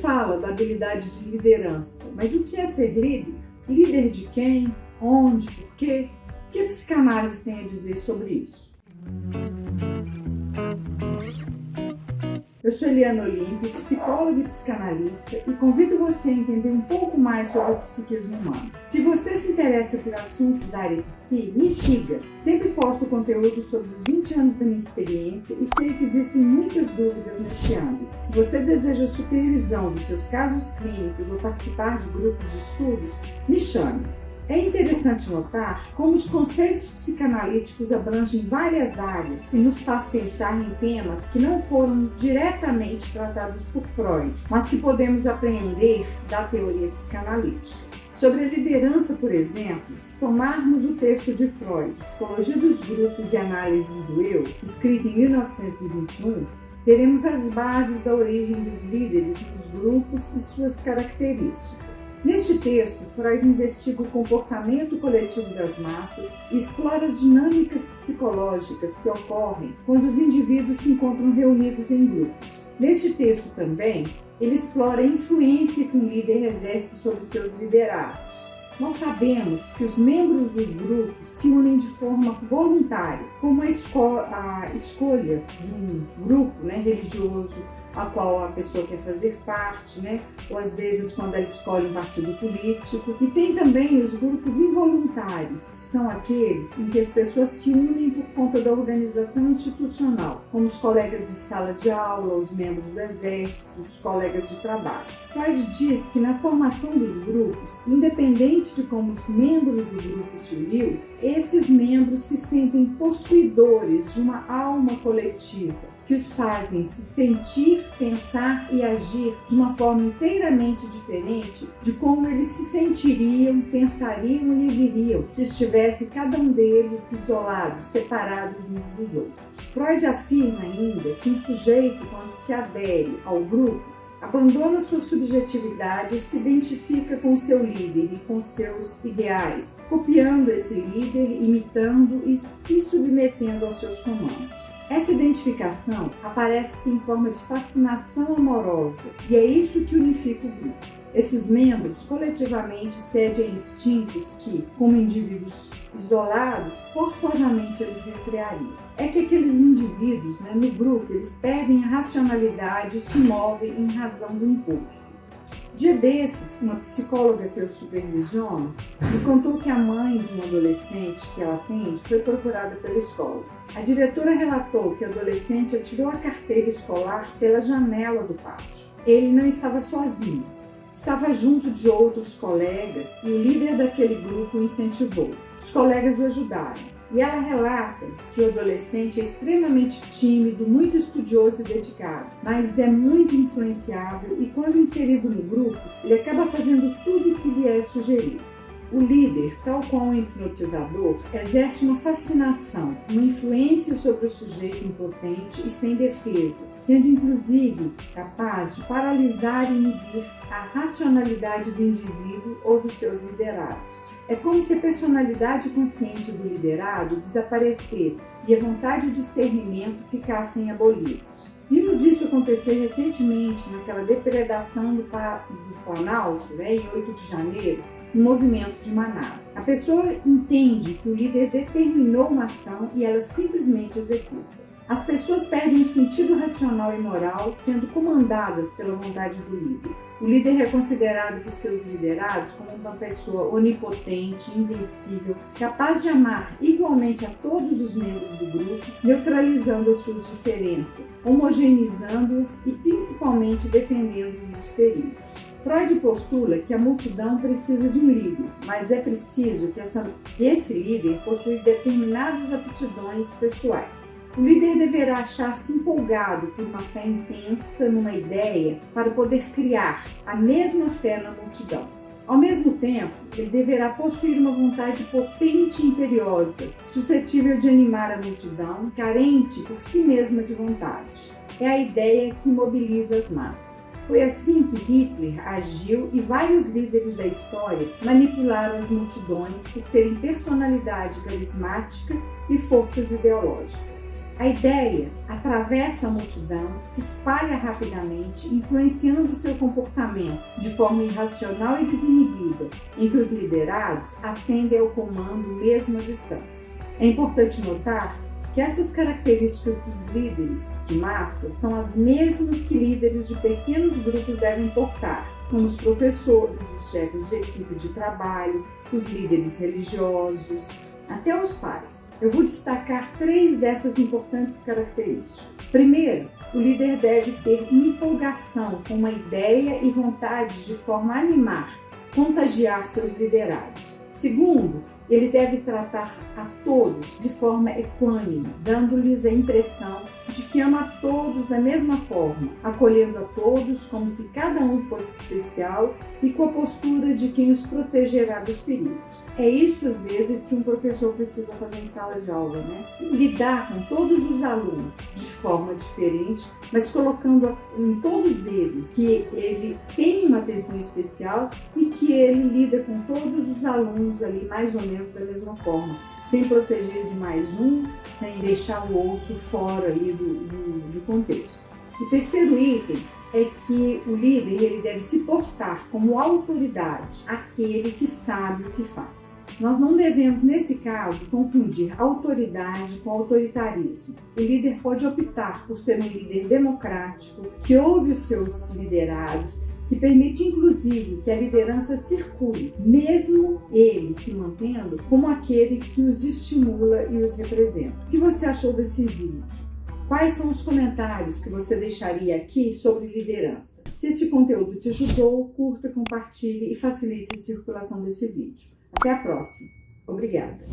fala da habilidade de liderança, mas o que é ser líder? Líder de quem? Onde? Por quê? O que a psicanálise tem a dizer sobre isso? Eu sou Eliana Olímpio, psicóloga e psicanalista, e convido você a entender um pouco mais sobre o psiquismo humano. Se você se interessa por assuntos da área psi, me siga. Sempre posto conteúdo sobre os 20 anos da minha experiência e sei que existem muitas dúvidas nesse âmbito. Se você deseja supervisão dos seus casos clínicos ou participar de grupos de estudos, me chame. É interessante notar como os conceitos psicanalíticos abrangem várias áreas e nos faz pensar em temas que não foram diretamente tratados por Freud, mas que podemos aprender da teoria psicanalítica. Sobre a liderança, por exemplo, se tomarmos o texto de Freud, Psicologia dos Grupos e Análises do Eu, escrito em 1921, teremos as bases da origem dos líderes nos grupos e suas características. Neste texto, Freud investiga o comportamento coletivo das massas e explora as dinâmicas psicológicas que ocorrem quando os indivíduos se encontram reunidos em grupos. Neste texto também, ele explora a influência que um líder exerce sobre seus liderados. Nós sabemos que os membros dos grupos se unem de forma voluntária, como a escolha de um grupo religioso, a qual a pessoa quer fazer parte, ou às vezes quando ela escolhe um partido político. E tem também os grupos involuntários, que são aqueles em que as pessoas se unem por conta da organização institucional, como os colegas de sala de aula, os membros do exército, os colegas de trabalho. Freud diz que na formação dos grupos, independente de como os membros do grupo se uniu, esses membros se sentem possuidores de uma alma coletiva, que os fazem se sentir, pensar e agir de uma forma inteiramente diferente de como eles se sentiriam, pensariam e agiriam se estivesse cada um deles isolados, separados uns dos outros. Freud afirma ainda que um sujeito, quando se adere ao grupo, abandona sua subjetividade e se identifica com seu líder e com seus ideais, copiando esse líder, imitando e se submetendo aos seus comandos. Essa identificação aparece em forma de fascinação amorosa e é isso que unifica o grupo. Esses membros coletivamente cedem a instintos que, como indivíduos isolados, forçosamente eles refreariam. É que aqueles indivíduos, no grupo, eles perdem a racionalidade e se movem em razão do impulso. Dia desses, uma psicóloga que eu supervisiono me contou que a mãe de um adolescente que ela atende foi procurada pela escola. A diretora relatou que o adolescente atirou a carteira escolar pela janela do pátio. Ele não estava sozinho. Estava junto de outros colegas e o líder daquele grupo o incentivou. Os colegas o ajudaram. E ela relata que o adolescente é extremamente tímido, muito estudioso e dedicado, mas é muito influenciável e quando inserido no grupo, ele acaba fazendo tudo o que lhe é sugerido. O líder, tal qual um hipnotizador, exerce uma fascinação, uma influência sobre o sujeito impotente e sem defesa, sendo inclusive capaz de paralisar e inibir a racionalidade do indivíduo ou dos seus liderados. É como se a personalidade consciente do liderado desaparecesse e a vontade de discernimento ficassem abolidos. Vimos isso acontecer recentemente naquela depredação do Planalto, em 8 de janeiro, no movimento de manada. A pessoa entende que o líder determinou uma ação e ela simplesmente executa. As pessoas perdem o sentido racional e moral sendo comandadas pela vontade do líder. O líder é considerado por seus liderados como uma pessoa onipotente, invencível, capaz de amar igualmente a todos os membros do grupo, neutralizando as suas diferenças, homogeneizando-os e principalmente defendendo-os dos perigos. Freud postula que a multidão precisa de um líder, mas é preciso que esse líder possua determinadas aptidões pessoais. O líder deverá achar-se empolgado por uma fé intensa numa ideia para poder criar a mesma fé na multidão. Ao mesmo tempo, ele deverá possuir uma vontade potente e imperiosa, suscetível de animar a multidão, carente por si mesma de vontade. É a ideia que mobiliza as massas. Foi assim que Hitler agiu e vários líderes da história manipularam as multidões por terem personalidade carismática e forças ideológicas. A ideia atravessa a multidão, se espalha rapidamente, influenciando seu comportamento de forma irracional e desinibida, em que os liderados atendem ao comando mesmo à distância. É importante notar que essas características dos líderes de massa são as mesmas que líderes de pequenos grupos devem portar, como os professores, os chefes de equipe de trabalho, os líderes religiosos, até os pais. Eu vou destacar 3 dessas importantes características. Primeiro, o líder deve ter empolgação com uma ideia e vontade de forma a animar, contagiar seus liderados. Segundo, ele deve tratar a todos de forma equânime, dando-lhes a impressão de que ama a todos da mesma forma, acolhendo a todos como se cada um fosse especial e com a postura de quem os protegerá dos perigos. É isso, às vezes, que um professor precisa fazer em sala de aula, né? Lidar com todos os alunos de forma diferente, mas colocando em todos eles que ele tem uma atenção especial e que ele lida com todos os alunos ali mais ou menos da mesma forma, sem proteger de mais um, sem deixar o outro fora aí do contexto. O terceiro item é que o líder ele deve se portar como autoridade, aquele que sabe o que faz. Nós não devemos, nesse caso, confundir autoridade com autoritarismo. O líder pode optar por ser um líder democrático, que ouve os seus liderados, que permite, inclusive, que a liderança circule, mesmo ele se mantendo como aquele que os estimula e os representa. O que você achou desse vídeo? Quais são os comentários que você deixaria aqui sobre liderança? Se esse conteúdo te ajudou, curta, compartilhe e facilite a circulação desse vídeo. Até a próxima. Obrigada.